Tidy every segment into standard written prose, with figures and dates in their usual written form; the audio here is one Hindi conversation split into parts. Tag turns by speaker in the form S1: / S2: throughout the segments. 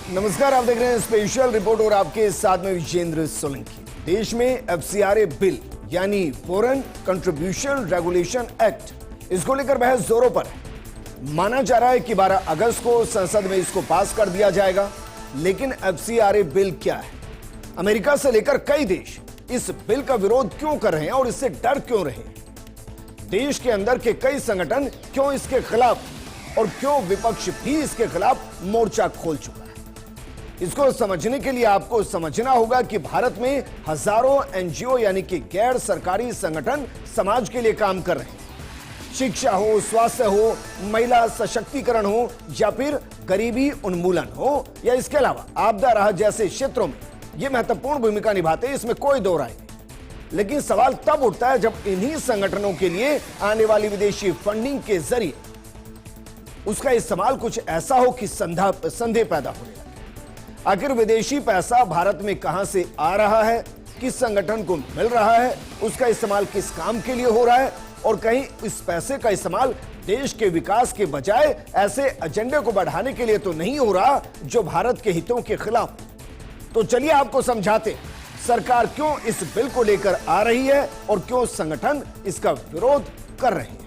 S1: नमस्कार, आप देख रहे हैं स्पेशल रिपोर्ट और आपके साथ में विजेंद्र सोलंकी। देश में एफसीआरए बिल यानी फॉरेन कंट्रीब्यूशन रेगुलेशन एक्ट, इसको लेकर बहस जोरों पर है। माना जा रहा है कि 12 अगस्त को संसद में इसको पास कर दिया जाएगा। लेकिन एफसीआरए बिल क्या है? अमेरिका से लेकर कई देश इस बिल का विरोध क्यों कर रहे हैं और इससे डर क्यों रहे हैं? देश के अंदर के कई संगठन क्यों इसके खिलाफ और क्यों विपक्ष भी इसके खिलाफ मोर्चा खोल चुका है? इसको समझने के लिए आपको समझना होगा कि भारत में हजारों एनजीओ यानी कि गैर सरकारी संगठन समाज के लिए काम कर रहे हैं। शिक्षा हो, स्वास्थ्य हो, महिला सशक्तिकरण हो या फिर गरीबी उन्मूलन हो या इसके अलावा आपदा राहत जैसे क्षेत्रों में ये महत्वपूर्ण भूमिका निभाते हैं, इसमें कोई दो राय नहीं। लेकिन सवाल तब उठता है जब इन्हीं संगठनों के लिए आने वाली विदेशी फंडिंग के जरिए उसका इस्तेमाल कुछ ऐसा हो कि संदेह पैदा होने लगे। आखिर विदेशी पैसा भारत में कहां से आ रहा है, किस संगठन को मिल रहा है, उसका इस्तेमाल किस काम के लिए हो रहा है और कहीं इस पैसे का इस्तेमाल देश के विकास के बजाय ऐसे एजेंडे को बढ़ाने के लिए तो नहीं हो रहा जो भारत के हितों के खिलाफ। तो चलिए आपको समझाते हैं सरकार क्यों इस बिल को लेकर आ रही है और क्यों संगठन इसका विरोध कर रहे हैं।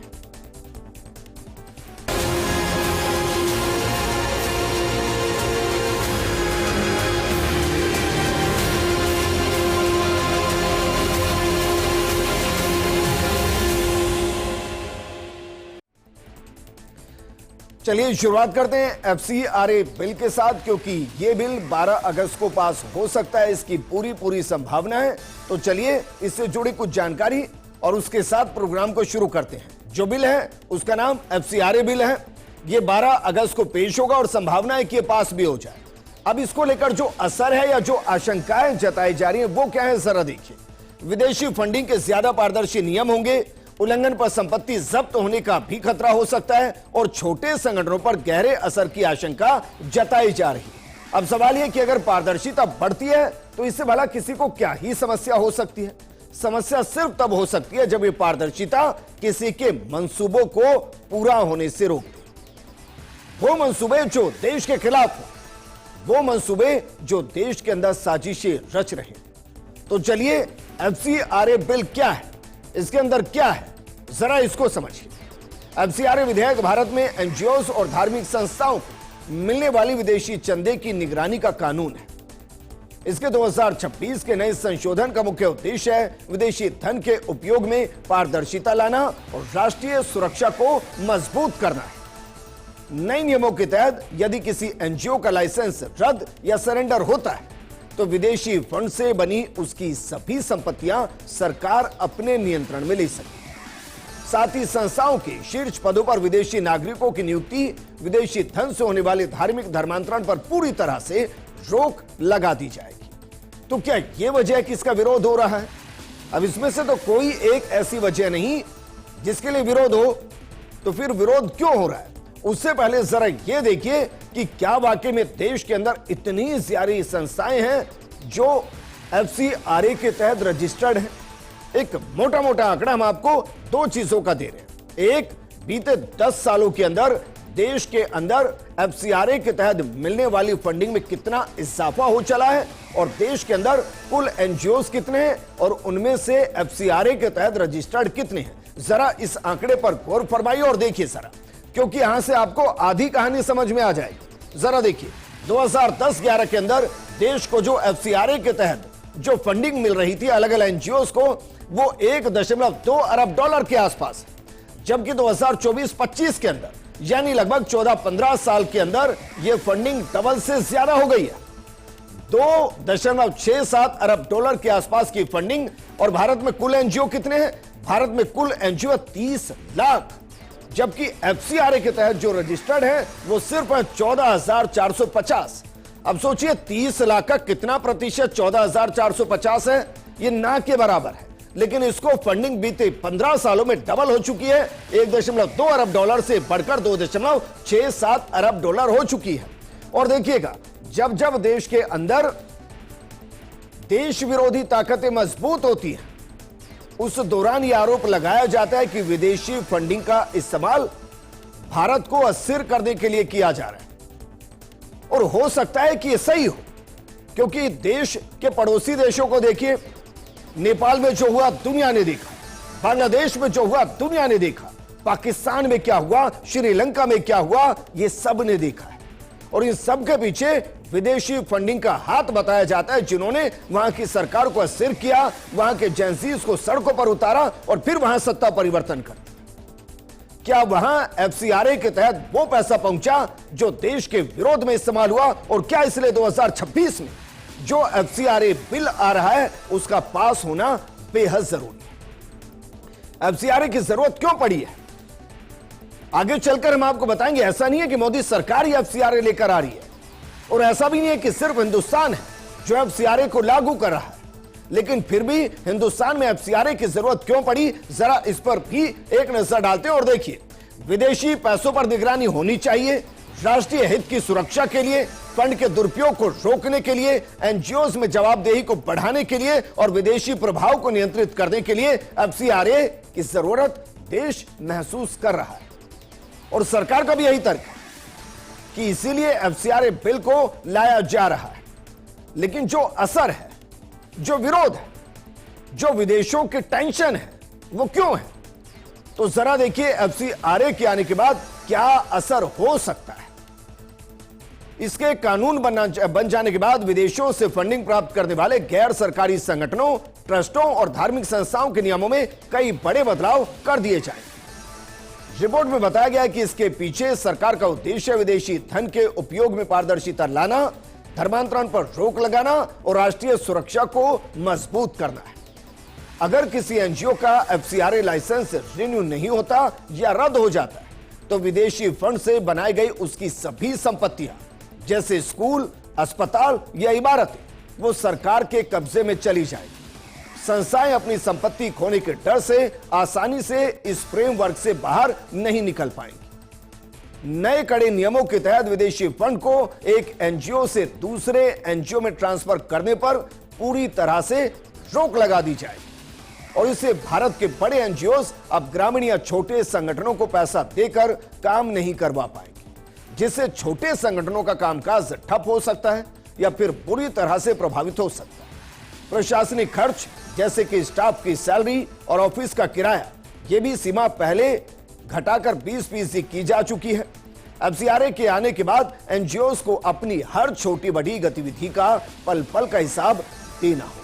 S1: चलिए शुरुआत करते हैं एफसीआरए बिल के साथ, क्योंकि यह बिल 12 अगस्त को पास हो सकता है, इसकी पूरी संभावना है। तो चलिए इससे जुड़ी कुछ जानकारी और उसके साथ प्रोग्राम को शुरू करते हैं। जो बिल है उसका नाम एफसीआरए बिल है। यह 12 अगस्त को पेश होगा और संभावना है कि यह पास भी हो जाए। अब इसको लेकर जो असर है या जो आशंकाएं जताई जा रही है वो क्या है, जरा देखिए। विदेशी फंडिंग के ज्यादा पारदर्शी नियम होंगे, उल्लंघन पर संपत्ति जब्त होने का भी खतरा हो सकता है और छोटे संगठनों पर गहरे असर की आशंका जताई जा रही है। अब सवाल यह कि अगर पारदर्शिता बढ़ती है तो इससे भला किसी को क्या ही समस्या हो सकती है? समस्या सिर्फ तब हो सकती है जब ये पारदर्शिता किसी के मंसूबों को पूरा होने से रोक दे। वो मंसूबे जो देश के खिलाफ हो, वो मंसूबे जो देश के अंदर साजिशें रच रहे। तो चलिए एफसीआरए बिल क्या है, इसके अंदर क्या है, जरा इसको समझिए। एफसीआरए विधेयक भारत में एनजीओस और धार्मिक संस्थाओं को मिलने वाली विदेशी चंदे की निगरानी का कानून है। इसके 2026 के नए संशोधन का मुख्य उद्देश्य है विदेशी धन के उपयोग में पारदर्शिता लाना और राष्ट्रीय सुरक्षा को मजबूत करना है। नए नियमों के तहत यदि किसी एनजीओ का लाइसेंस रद्द या सरेंडर होता है तो विदेशी फंड से बनी उसकी सभी संपत्तियां सरकार अपने नियंत्रण में ले सकती है। साथ ही संस्थाओं के शीर्ष पदों पर विदेशी नागरिकों की नियुक्ति, विदेशी धन से होने वाले धार्मिक धर्मांतरण पर पूरी तरह से रोक लगा दी जाएगी। तो क्या यह वजह है कि इसका विरोध हो रहा है? अब इसमें से तो कोई एक ऐसी वजह नहीं जिसके लिए विरोध हो। तो फिर विरोध क्यों हो रहा है? उससे पहले जरा यह देखिए कि क्या वाकई में देश के अंदर इतनी सारी संस्थाएं हैं जो एफसीआरए के तहत रजिस्टर्ड हैं। एक मोटा मोटा आंकड़ा हम आपको दो चीजों का दे रहे हैं। एक, बीते 10 सालों के अंदर देश के अंदर एफसीआरए के तहत मिलने वाली फंडिंग में कितना इजाफा हो चला है और देश के अंदर कुल एनजीओस कितने हैं और उनमें से एफसीआरए के तहत रजिस्टर्ड कितने हैं। जरा इस आंकड़े पर गौर फरमाइए और देखिए जरा, क्योंकि यहां से आपको आधी कहानी समझ में आ जाएगी। जरा देखिए 2010-11 के अंदर देश को जो एफसीआरए के तहत जो फंडिंग मिल रही थी अलग अलग एनजीओस को, वो 1.2 अरब डॉलर के आसपास, जबकि 2024-25 के अंदर यानी लगभग 14-15 साल के अंदर यह फंडिंग डबल से ज्यादा हो गई है। 2.67 अरब डॉलर के आसपास की फंडिंग। और भारत में कुल एनजीओ कितने हैं? भारत में कुल एनजीओ 30 लाख, जबकि एफसीआरए के तहत जो रजिस्टर्ड है वो सिर्फ 14,450। अब सोचिए 30 लाख का कितना प्रतिशत 14,450 है? ये ना के बराबर है। लेकिन इसको फंडिंग बीते 15 सालों में डबल हो चुकी है। 1.2 अरब डॉलर से बढ़कर 2.67 अरब डॉलर हो चुकी है। और देखिएगा, जब जब देश के अंदर देश विरोधी ताकतें मजबूत होती हैं, उस दौरान यह आरोप लगाया जाता है कि विदेशी फंडिंग का इस्तेमाल भारत को अस्थिर करने के लिए किया जा रहा है। और हो सकता है कि यह सही हो, क्योंकि देश के पड़ोसी देशों को देखिए, नेपाल में जो हुआ दुनिया ने देखा, बांग्लादेश में जो हुआ दुनिया ने देखा, पाकिस्तान में क्या हुआ, श्रीलंका में क्या हुआ, यह सब ने देखा है। और इन सब के पीछे विदेशी फंडिंग का हाथ बताया जाता है, जिन्होंने वहां की सरकार को अस्थिर किया, वहां के जेंसीज को सड़कों पर उतारा और फिर वहां सत्ता परिवर्तन कर। क्या वहां एफसीआरए के तहत वो पैसा पहुंचा जो देश के विरोध में इस्तेमाल हुआ? और क्या इसलिए 2026 में जो एफसीआरए बिल आ रहा है उसका पास होना बेहद जरूरी है? एफसीआरए की जरूरत क्यों पड़ी है, आगे चलकर हम आपको बताएंगे। ऐसा नहीं है कि मोदी सरकार ही एफसीआरए लेकर आ रही है, और ऐसा भी नहीं है कि सिर्फ हिंदुस्तान है जो एफसीआरए को लागू कर रहा है, लेकिन फिर भी हिंदुस्तान में एफसीआरए की जरूरत क्यों पड़ी, जरा इस पर भी एक नजर डालते हैं। और देखिए, विदेशी पैसों पर निगरानी होनी चाहिए, राष्ट्रीय हित की सुरक्षा के लिए, फंड के दुरुपयोग को रोकने के लिए, एनजीओज में जवाबदेही को बढ़ाने के लिए और विदेशी प्रभाव को नियंत्रित करने के लिए एफसीआरए की जरूरत देश महसूस कर रहा है। और सरकार का भी यही तर्क है कि इसीलिए एफसीआरए बिल को लाया जा रहा है। लेकिन जो असर है, जो विरोध है, जो विदेशों की टेंशन है, वो क्यों है? तो जरा देखिए एफसीआरए के आने के बाद क्या असर हो सकता है। इसके कानून बन जाने के बाद विदेशों से फंडिंग प्राप्त करने वाले गैर सरकारी संगठनों, ट्रस्टों और धार्मिक संस्थाओं के नियमों में कई बड़े बदलाव कर दिए जाएंगे। रिपोर्ट में बताया गया है कि इसके पीछे सरकार का उद्देश्य विदेशी धन के उपयोग में पारदर्शिता लाना, धर्मांतरण पर रोक लगाना और राष्ट्रीय सुरक्षा को मजबूत करना है। अगर किसी एनजीओ का एफसीआरए लाइसेंस रिन्यू नहीं होता या रद्द हो जाता है, तो विदेशी फंड से बनाई गई उसकी सभी संपत्तियां, जैसे स्कूल, अस्पताल या इमारतें, वो सरकार के कब्जे में चली जाएगी। संस्थाएं अपनी संपत्ति खोने के डर से आसानी से इस फ्रेमवर्क से बाहर नहीं निकल पाएंगी। नए कड़े नियमों के तहत विदेशी फंड को एक एनजीओ से दूसरे एनजीओ में ट्रांसफर करने पर पूरी तरह से रोक लगा दी जाएगी, और इससे भारत के बड़े एनजीओस अब ग्रामीण या छोटे संगठनों को पैसा देकर काम नहीं करवा पाएंगे, जिससे छोटे संगठनों का कामकाज ठप हो सकता है या फिर बुरी तरह से प्रभावित हो सकता है। प्रशासनिक खर्च जैसे कि स्टाफ की सैलरी और ऑफिस का किराया, यह भी सीमा पहले घटाकर 20% की जा चुकी है। एफसीआरए के आने के बाद एनजीओस को अपनी हर छोटी बड़ी गतिविधि का पल पल का हिसाब देना होगा।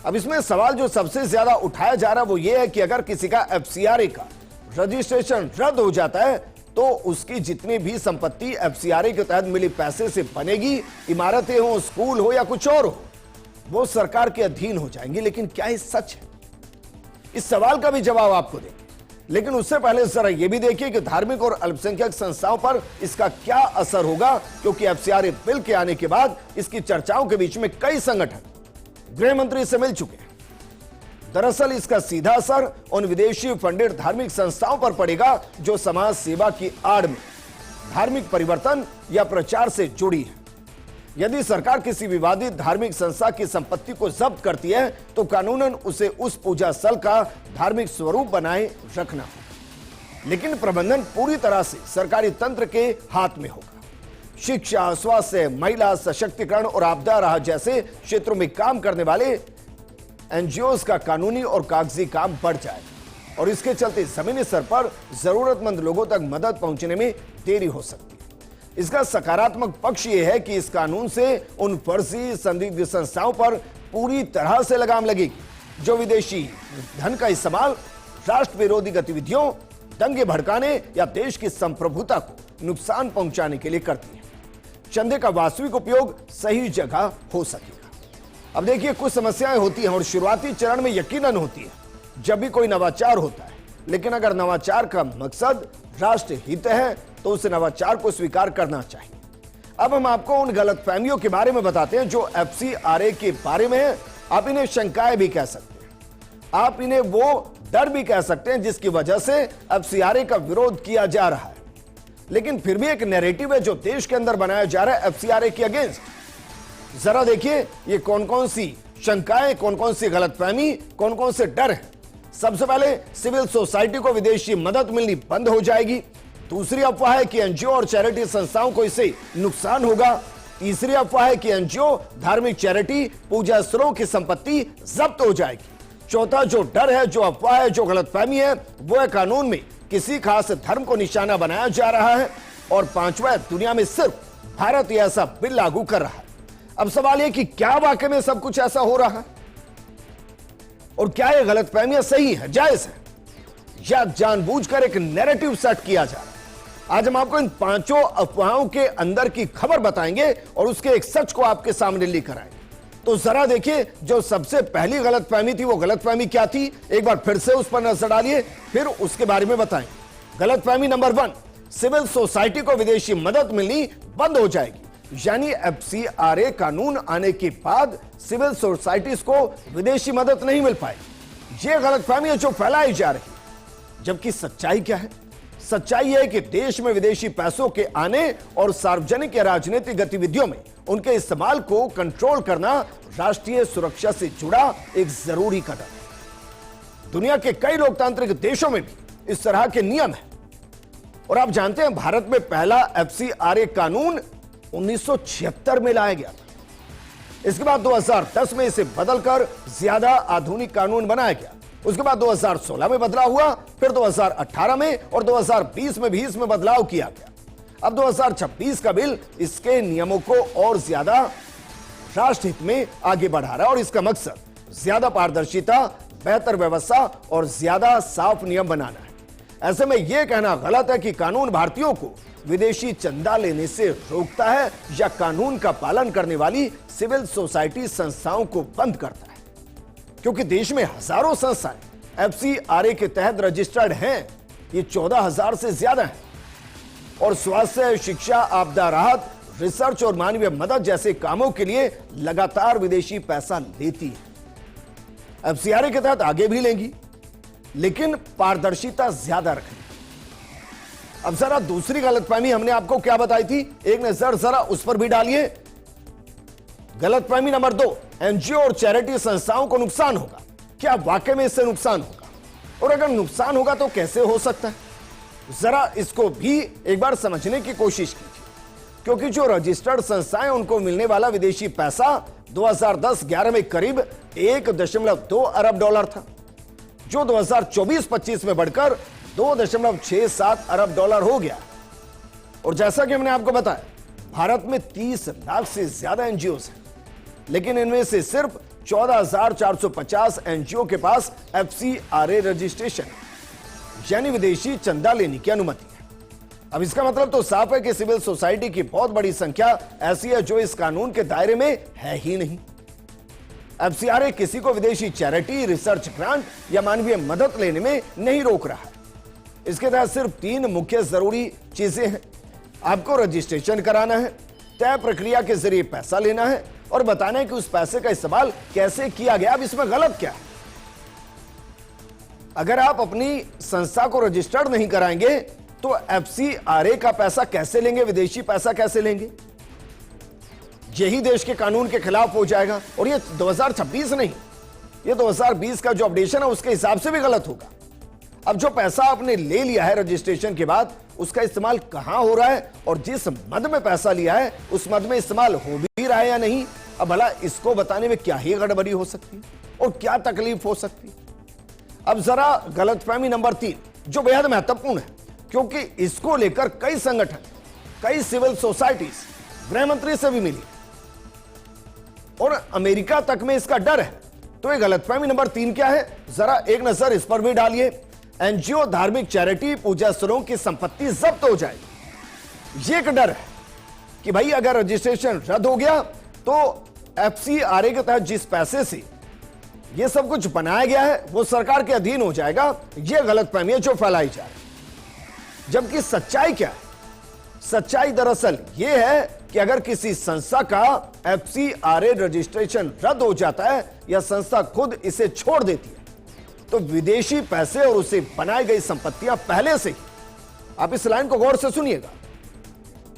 S1: अब इसमें सवाल जो सबसे ज्यादा उठाया जा रहा है वो ये है कि अगर किसी का एफसीआरए का रजिस्ट्रेशन रद्द हो जाता है, तो उसकी जितनी भी संपत्ति एफसीआरए के तहत मिली पैसे से बनेगी, इमारतें हो, स्कूल हो या कुछ और हो, वो सरकार के अधीन हो जाएंगी। लेकिन क्या ये सच है? इस सवाल का भी जवाब आपको देंगे, लेकिन उससे पहले जरा यह भी देखिए कि धार्मिक और अल्पसंख्यक संस्थाओं पर इसका क्या असर होगा, क्योंकि एफसीआरए बिल के आने के बाद इसकी चर्चाओं के बीच में कई संगठन गृह मंत्री से मिल चुके हैं। दरअसल इसका सीधा असर उन विदेशी फंडेड धार्मिक संस्थाओं पर पड़ेगा जो समाज सेवा की आड़ में धार्मिक परिवर्तन या प्रचार से जुड़ी है। यदि सरकार किसी विवादित धार्मिक संस्था की संपत्ति को जब्त करती है, तो कानूनन उसे उस पूजा स्थल का धार्मिक स्वरूप बनाए रखना होगा, लेकिन प्रबंधन पूरी तरह से सरकारी तंत्र के हाथ में होगा। शिक्षा, स्वास्थ्य, महिला सशक्तिकरण और आपदा राहत जैसे क्षेत्रों में काम करने वाले एनजीओस का कानूनी और कागजी काम बढ़ जाएगा, और इसके चलते जमीनी स्तर पर जरूरतमंद लोगों तक मदद पहुंचने में देरी हो सकती है। इसका सकारात्मक पक्ष यह है कि इस कानून से उन फर्जी संदिग्ध संस्थाओं पर पूरी तरह से लगाम लगेगी जो विदेशी धन का इस्तेमाल राष्ट्र विरोधी गतिविधियों, दंगे भड़काने या देश की संप्रभुता को नुकसान पहुंचाने के लिए करती है। चंदे का वास्तविक उपयोग सही जगह हो सकेगा। अब देखिए, कुछ समस्याएं होती हैं और शुरुआती चरण में यकीनन होती है जब भी कोई नवाचार होता है, लेकिन अगर नवाचार का मकसद राष्ट्र हित है तो उस नवाचार को स्वीकार करना चाहिए। अब हम आपको उन गलतफहमियों के बारे में बताते हैं जो एफसीआरए के बारे में है। आप इन्हें शंकाएं भी कह सकते हैं, आप इन्हें वो डर भी कह सकते हैं जिसकी वजह से एफसीआरए का विरोध किया जा रहा है। लेकिन फिर भी एक नैरेटिव है जो देश के अंदर बनाया जा रहा है एफसीआरए के अगेंस्ट। जरा देखिए ये कौन कौन सी शंकाएं, कौन कौन सी गलतफहमी, कौन कौन से डर है। सबसे पहले, सिविल सोसाइटी को विदेशी मदद मिलनी बंद हो जाएगी। दूसरी अफवाह है कि एनजीओ और चैरिटी संस्थाओं को इससे नुकसान होगा। तीसरी अफवाह है कि एनजीओ, धार्मिक चैरिटी, पूजा स्थलों की संपत्ति जब्त हो जाएगी। चौथा जो डर है, जो अफवाह है, जो गलतफहमी है, वो है कानून में किसी खास धर्म को निशाना बनाया जा रहा है। और पांचवा, दुनिया में सिर्फ भारत ही ऐसा बिल लागू कर रहा है। अब सवाल यह कि क्या वाकई में सब कुछ ऐसा हो रहा है और क्या ये गलतफहमियां सही है, जायज है, या जानबूझकर एक नैरेटिव सेट किया जा रहा है। आज हम आपको इन पांचों अफवाहों के अंदर की खबर बताएंगे और उसके एक सच को आपके सामने लेकर आएंगे। तो जरा देखिए, जो सबसे पहली गलतफहमी थी वो गलतफहमी क्या थी, एक बार फिर से उस पर नजर डालिए, फिर उसके बारे में बताएंगे। गलतफहमी नंबर 1, सिविल सोसाइटी को विदेशी मदद मिलनी बंद हो जाएगी। यानी एफसीआरए कानून आने के बाद सिविल सोसाइटीज को विदेशी मदद नहीं मिल पाएगी। यह गलतफहमी है जो फैलाई जा रही है। जबकि सच्चाई क्या है? सच्चाई है कि देश में विदेशी पैसों के आने और सार्वजनिक या राजनीतिक गतिविधियों में उनके इस्तेमाल को कंट्रोल करना राष्ट्रीय सुरक्षा से जुड़ा एक जरूरी कदम है। दुनिया के कई लोकतांत्रिक देशों में भी इस तरह के नियम हैं। और आप जानते हैं, भारत में पहला एफसीआरए कानून 1976 में लाया गया था। इसके बाद 2010 में इसे बदलकर ज्यादा आधुनिक कानून बनाया गया। उसके बाद 2016 में बदलाव हुआ, फिर 2018 में और 2020 में भी इसमें बदलाव किया गया। अब 2026 का बिल इसके नियमों को और ज्यादा राष्ट्रहित में आगे बढ़ा रहा है और इसका मकसद ज्यादा पारदर्शिता, बेहतर व्यवस्था और ज्यादा साफ नियम बनाना है। ऐसे में यह कहना गलत है कि कानून भारतीयों को विदेशी चंदा लेने से रोकता है या कानून का पालन करने वाली सिविल सोसाइटी संस्थाओं को बंद करता है, क्योंकि देश में हजारों संस्थाएं एफसीआरए के तहत रजिस्टर्ड हैं। ये 14,000 से ज्यादा हैं और स्वास्थ्य, शिक्षा, आपदा राहत, रिसर्च और मानवीय मदद जैसे कामों के लिए लगातार विदेशी पैसा लेती है। एफसीआरए के तहत आगे भी लेंगी, लेकिन पारदर्शिता ज्यादा रखेंगी। अब जरा दूसरी गलतफहमी हमने आपको क्या बताई थी, एक नजर जरा उस पर भी डालिए। गलतफहमी नंबर 2, एनजीओ और चैरिटी संस्थाओं को नुकसान होगा। क्या वाकई में इससे नुकसान होगा? और अगर नुकसान होगा तो कैसे हो सकता है? जरा इसको भी एक बार समझने की कोशिश कीजिए, क्योंकि जो रजिस्टर्ड संस्थाएं उनको मिलने वाला विदेशी पैसा 2010-11 में करीब 1.2 अरब डॉलर था, जो 2024-25 में बढ़कर 2.67 अरब डॉलर हो गया। और जैसा कि हमने आपको बताया, भारत में 30 लाख से ज्यादा एनजीओ हैं, लेकिन इनमें से सिर्फ 14,450 एनजीओ के पास एफसीआरए रजिस्ट्रेशन, यानी विदेशी चंदा लेने की अनुमति है। अब इसका मतलब तो साफ है कि सिविल सोसाइटी की बहुत बड़ी संख्या ऐसी है जो इस कानून के दायरे में है ही नहीं। एफसीआरए किसी को विदेशी चैरिटी, रिसर्च ग्रांट या मानवीय मदद लेने में नहीं रोक रहा है। इसके तहत सिर्फ 3 मुख्य जरूरी चीजें हैं। आपको रजिस्ट्रेशन कराना है, तय प्रक्रिया के जरिए पैसा लेना है और बताना है कि उस पैसे का इस्तेमाल कैसे किया गया। अब इसमें गलत क्या है? अगर आप अपनी संस्था को रजिस्टर्ड नहीं कराएंगे तो एफसीआरए का पैसा कैसे लेंगे, विदेशी पैसा कैसे लेंगे? यही देश के कानून के खिलाफ हो जाएगा। और ये 2026 नहीं, ये 2020 का जो अपडेशन है उसके हिसाब से भी गलत होगा। अब जो पैसा आपने ले लिया है रजिस्ट्रेशन के बाद, उसका इस्तेमाल कहां हो रहा है और जिस मद में पैसा लिया है उस मद में इस्तेमाल हो भी रहा है या नहीं, अब भला इसको बताने में क्या ही गड़बड़ी हो सकती है और क्या तकलीफ हो सकती है। अब जरा गलतफहमी नंबर 3, जो बेहद महत्वपूर्ण है, क्योंकि इसको लेकर कई संगठन, कई सिविल सोसाइटीज गृह मंत्री से भी मिली और अमेरिका तक में इसका डर है। तो ये गलतफहमी नंबर 3 क्या है, जरा एक नजर इस पर भी डालिए। एनजीओ, धार्मिक चैरिटी, पूजा स्थलों की संपत्ति जब्त हो जाएगी। ये एक डर है कि भाई अगर रजिस्ट्रेशन रद्द हो गया तो एफसीआरए के तहत जिस पैसे से ये सब कुछ बनाया गया है वो सरकार के अधीन हो जाएगा। ये गलतफहमी है जो फैलाई जा रही है। जबकि सच्चाई क्या है? सच्चाई दरअसल यह है कि अगर किसी संस्था का एफसीआरए रजिस्ट्रेशन रद्द हो जाता है या संस्था खुद इसे छोड़ देती है तो विदेशी पैसे और उसे बनाई गई संपत्तियां पहले से ही, आप इस लाइन को गौर से सुनिएगा,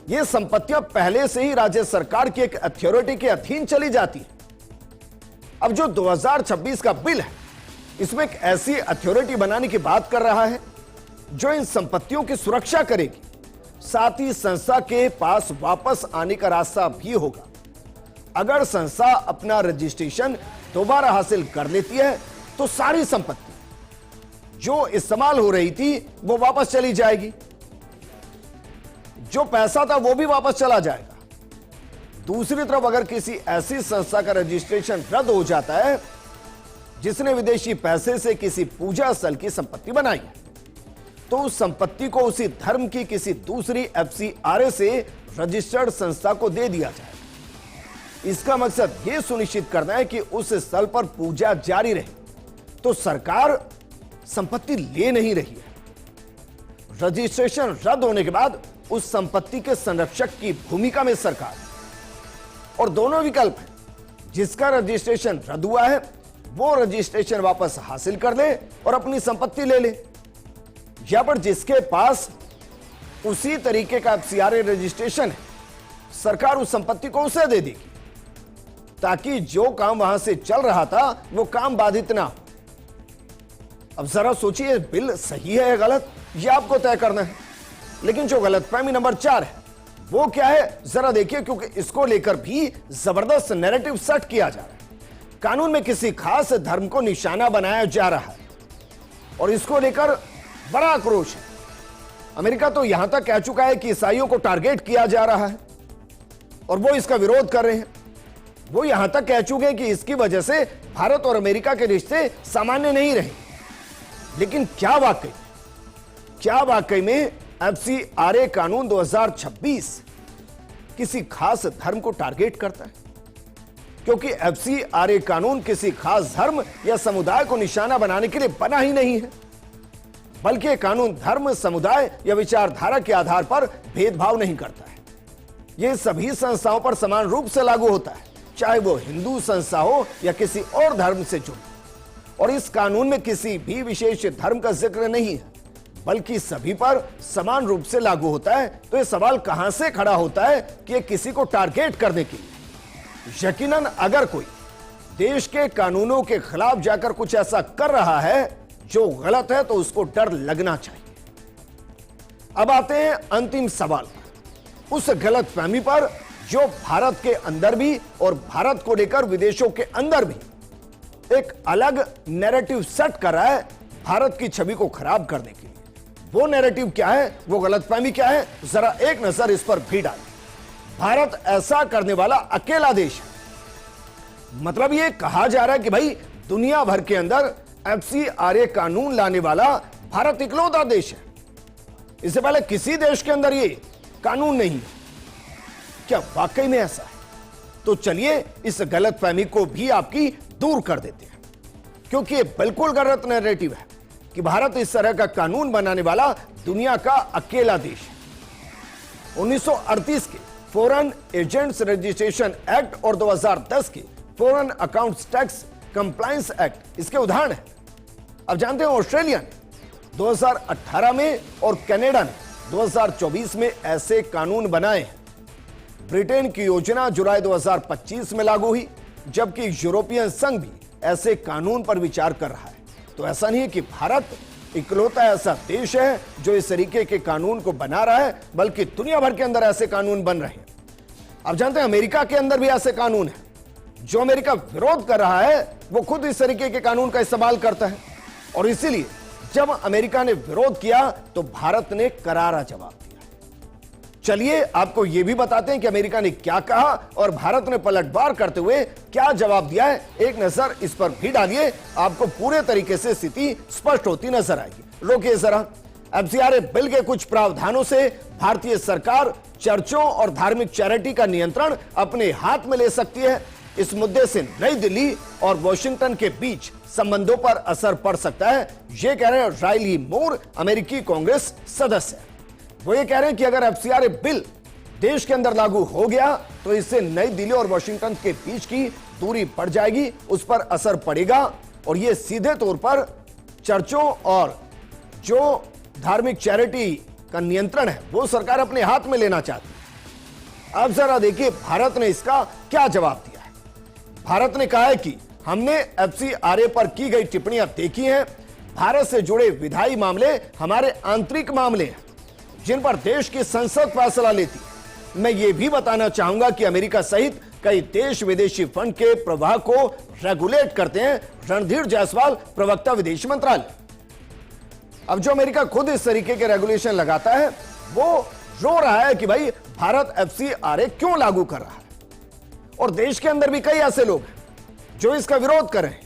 S1: ये संपत्तियां पहले से ही राज्य सरकार की एक अथॉरिटी के अधीन चली जाती है। अब जो 2026 का बिल है इसमें एक ऐसी अथॉरिटी बनाने की बात कर रहा है जो इन संपत्तियों की सुरक्षा करेगी, साथ ही संस्था के पास वापस आने का रास्ता भी होगा। अगर संस्था अपना रजिस्ट्रेशन दोबारा हासिल कर लेती है तो सारी संपत्ति जो इस्तेमाल हो रही थी वो वापस चली जाएगी, जो पैसा था वो भी वापस चला जाएगा। दूसरी तरफ अगर किसी ऐसी संस्था का रजिस्ट्रेशन रद्द हो जाता है जिसने विदेशी पैसे से किसी पूजा स्थल की संपत्ति बनाई है, तो उस संपत्ति को उसी धर्म की किसी दूसरी FCRA से रजिस्टर्ड संस्था को दे दिया जाए। इसका मकसद यह सुनिश्चित करना है कि उस स्थल पर पूजा जारी रहे, तो सरकार संपत्ति ले नहीं रही है। रजिस्ट्रेशन रद्द होने के बाद उस संपत्ति के संरक्षक की भूमिका में सरकार, और दोनों विकल्प हैं। जिसका रजिस्ट्रेशन रद्द हुआ है वो रजिस्ट्रेशन वापस हासिल कर ले और अपनी संपत्ति ले ले, या पर जिसके पास उसी तरीके का FCRA रजिस्ट्रेशन है, सरकार उस संपत्ति को उसे दे देगी ताकि जो काम वहां से चल रहा था वो काम बाधित ना हो। अब जरा सोचिए, बिल सही है या गलत, ये आपको तय करना है। लेकिन जो गलतफहमी नंबर 4 है वो क्या है, जरा देखिए, क्योंकि इसको लेकर भी जबरदस्त नैरेटिव सेट किया जा रहा है। कानून में किसी खास धर्म को निशाना बनाया जा रहा है और इसको लेकर बड़ा आक्रोश है। अमेरिका तो यहां तक कह चुका है कि ईसाइयों को टारगेट किया जा रहा है और वो इसका विरोध कर रहे हैं। वो यहां तक कह चुके हैं कि इसकी वजह से भारत और अमेरिका के रिश्ते सामान्य नहीं रहे। लेकिन क्या वाकई में FCRA कानून 2026 किसी खास धर्म को टारगेट करता है? क्योंकि FCRA कानून किसी खास धर्म या समुदाय को निशाना बनाने के लिए बना ही नहीं है, बल्कि यह कानून धर्म, समुदाय या विचारधारा के आधार पर भेदभाव नहीं करता है। यह सभी संस्थाओं पर समान रूप से लागू होता है, चाहे वो हिंदू संस्था हो या किसी और धर्म से जुड़ी। और इस कानून में किसी भी विशेष धर्म का जिक्र नहीं है, बल्कि सभी पर समान रूप से लागू होता है। तो यह सवाल कहां से खड़ा होता है कि यह किसी को टारगेट करने के लिए। यकीनन अगर कोई देश के कानूनों के खिलाफ जाकर कुछ ऐसा कर रहा है जो गलत है, तो उसको डर लगना चाहिए। अब आते हैं अंतिम सवाल पर, उस गलतफहमी पर जो भारत के अंदर भी और भारत को लेकर विदेशों के अंदर भी एक अलग नैरेटिव सेट कर रहा है भारत की छवि को खराब करने के लिए। वो नैरेटिव क्या है, वो गलतफहमी क्या है, जरा एक नजर इस पर भी डालें। भारत ऐसा करने वाला अकेला देश है। मतलब ये कहा जा रहा है कि भाई दुनिया भर के अंदर FCRA कानून लाने वाला भारत इकलौता देश है। इससे पहले किसी देश के अंदर ये कानून नहीं है। क्या वाकई में ऐसा है? तो चलिए इस गलतफहमी को भी आपकी दूर कर देते हैं, क्योंकि ये बिल्कुल गलत नैरेटिव है कि भारत इस तरह का कानून बनाने वाला दुनिया का अकेला देश है। 1938 के फॉरेन एजेंट्स रजिस्ट्रेशन एक्ट और 2010 के foreign accounts tax compliance act इसके उदाहरण है। अब जानते हैं ऑस्ट्रेलिया ने 2018 में और कनाडा ने 2024 में ऐसे कानून बनाए हैं। ब्रिटेन की योजना जुलाई 2025 में लागू हुई, जबकि यूरोपियन संघ भी ऐसे कानून पर विचार कर रहा है। तो ऐसा नहीं है कि भारत इकलौता ऐसा देश है जो इस तरीके के कानून को बना रहा है, बल्कि दुनिया भर के अंदर ऐसे कानून बन रहे हैं। अब जानते हैं अमेरिका के अंदर भी ऐसे कानून है। जो अमेरिका विरोध कर रहा है वो खुद इस तरीके के कानून का इस्तेमाल करता है, और इसीलिए जब अमेरिका ने विरोध किया तो भारत ने करारा जवाब दिया। चलिए आपको यह भी बताते हैं कि अमेरिका ने क्या कहा और भारत ने पलटवार करते हुए क्या जवाब दिया है। एक नजर इस पर भी डालिए, आपको पूरे तरीके से स्थिति स्पष्ट होती नजर आएगी। रोकिए जरा। FCRA बिल के कुछ प्रावधानों से भारतीय सरकार चर्चों और धार्मिक चैरिटी का नियंत्रण अपने हाथ में ले सकती है। इस मुद्दे से नई दिल्ली और वॉशिंगटन के बीच संबंधों पर असर पड़ सकता है, ये कह रहे हैं राइली मूर, अमेरिकी कांग्रेस सदस्य। वो ये कह रहे हैं कि अगर FCRA बिल देश के अंदर लागू हो गया तो इससे नई दिल्ली और वॉशिंगटन के बीच की दूरी बढ़ जाएगी, उस पर असर पड़ेगा, और ये सीधे तौर पर चर्चों और जो धार्मिक चैरिटी का नियंत्रण है वो सरकार अपने हाथ में लेना चाहती है। अब जरा देखिए भारत ने इसका क्या जवाब दिया है। भारत ने कहा है कि हमने FCRA पर की गई टिप्पणियां देखी हैं, भारत से जुड़े विधायी मामले हमारे आंतरिक मामले हैं, जिन पर देश की संसद फैसला लेती है। मैं ये भी बताना चाहूंगा कि अमेरिका सहित कई देश विदेशी फंड के प्रवाह को रेगुलेट करते हैं रणधीर जायसवाल, प्रवक्ता विदेश मंत्रालय। अब जो अमेरिका खुद इस तरीके के रेगुलेशन लगाता है, वो रो रहा है कि भाई भारत FCRA क्यों लागू कर रहा है। और देश के अंदर भी कई ऐसे लोग हैं जो इसका विरोध कर रहे हैं,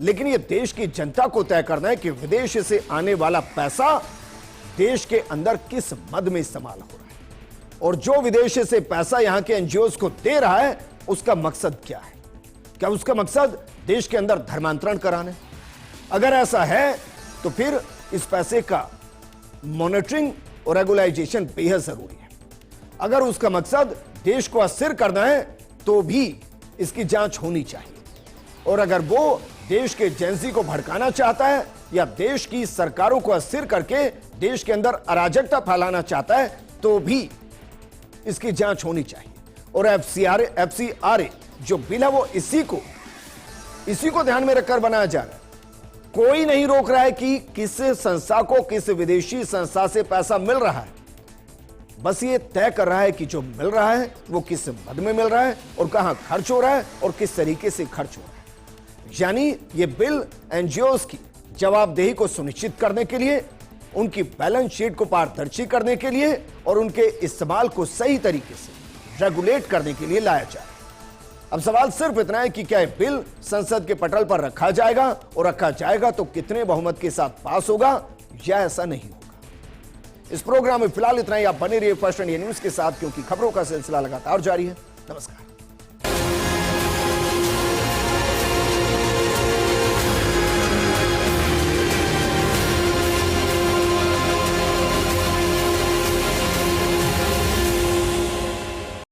S1: लेकिन यह देश की जनता को तय करना है कि विदेश से आने वाला पैसा देश के अंदर किस मद में इस्तेमाल हो रहा है, और जो विदेश से पैसा यहां के NGOs को दे रहा है उसका मकसद क्या है। क्या उसका मकसद देश के अंदर धर्मांतरण कराना? अगर ऐसा है तो फिर इस पैसे का मॉनिटरिंग और रेगुलाइजेशन बेहद जरूरी है। अगर उसका मकसद देश को अस्थिर करना है तो भी इसकी जांच होनी चाहिए, और अगर वो देश के जेंजी को भड़काना चाहता है या देश की सरकारों को अस्थिर करके देश के अंदर अराजकता फैलाना चाहता है तो भी इसकी जांच होनी चाहिए। और FCRA जो बिल है वो इसी को ध्यान में रखकर बनाया जा रहा है। कोई नहीं रोक रहा है कि किस संस्था को किस विदेशी संस्था से पैसा मिल रहा है, बस ये तय कर रहा है कि जो मिल रहा है वो किस मद में मिल रहा है और कहां खर्च हो रहा है और किस तरीके से खर्च हो रहा है। यानी ये बिल NGOs की जवाबदेही को सुनिश्चित करने के लिए, उनकी बैलेंस शीट को पारदर्शी करने के लिए और उनके इस्तेमाल को सही तरीके से रेगुलेट करने के लिए लाया जा रहा है। अब सवाल सिर्फ इतना है कि क्या यह बिल संसद के पटल पर रखा जाएगा, और रखा जाएगा तो कितने बहुमत के साथ पास होगा या ऐसा नहीं होगा। इस प्रोग्राम में फिलहाल इतना ही। आप बने रहिए फर्स्ट इंडिया न्यूज के साथ, क्योंकि खबरों का सिलसिला लगातार जारी है। नमस्कार।